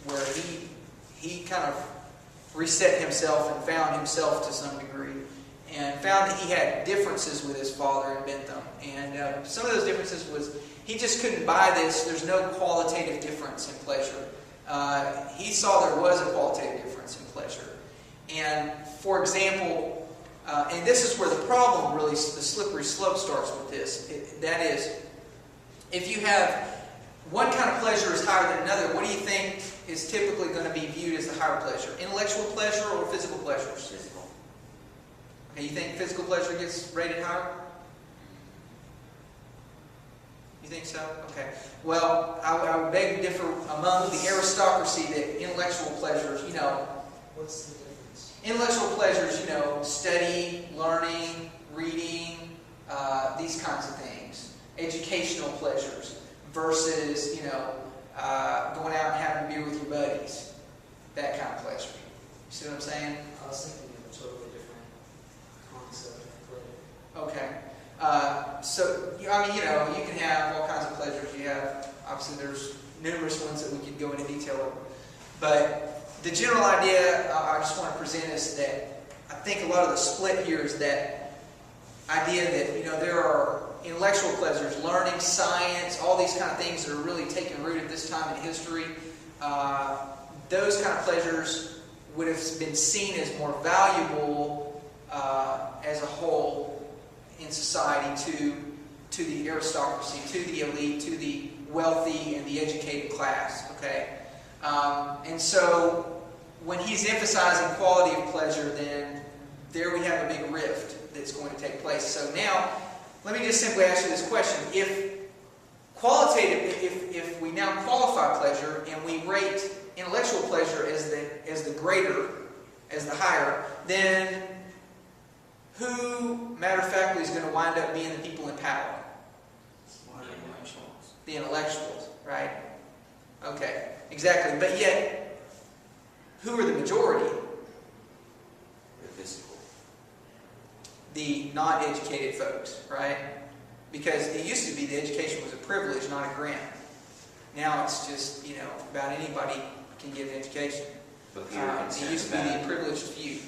where he kind of reset himself and found himself to some degree, and found that he had differences with his father and Bentham. And some of those differences was he just couldn't buy this. There's no qualitative difference in pleasure. He saw there was a qualitative difference in pleasure. And for example, and this is where the problem really, the slippery slope starts with this. That is, if you have one kind of pleasure is higher than another, what do you think is typically going to be viewed as the higher pleasure? Intellectual pleasure or physical pleasures? Physical. Okay, you think physical pleasure gets rated higher? You think so? Okay. Well, I would beg to differ among the aristocracy that intellectual pleasures, What's the difference? intellectual pleasures, study, learning, reading, these kinds of things. Educational pleasures versus, going out and having a beer with your buddies. That kind of pleasure. You see what I'm saying? I was thinking of a totally different concept of pleasure. Okay. So, you can have all kinds of pleasures. You have, obviously, there's numerous ones that we could go into detail over. But the general idea I just want to present is that I think a lot of the split here is that idea that, there are intellectual pleasures, learning, science, all these kind of things that are really taking root at this time in history. Those kind of pleasures would have been seen as more valuable as a whole in society to the aristocracy, to the elite, to the wealthy and the educated class. Okay, and so when he's emphasizing quality of pleasure, then there we have a big rift that's going to take place. So now, let me just simply ask you this question: if we now qualify pleasure and we rate intellectual pleasure as the greater, as the higher, then who, matter of factly, is going to wind up being the people in power? The intellectuals, right? Okay, exactly. But yet, who are the majority? The physical. The not educated folks, right? Because it used to be the education was a privilege, not a grant. Now it's just, about anybody can get an education. But Peter It used to be the privileged few.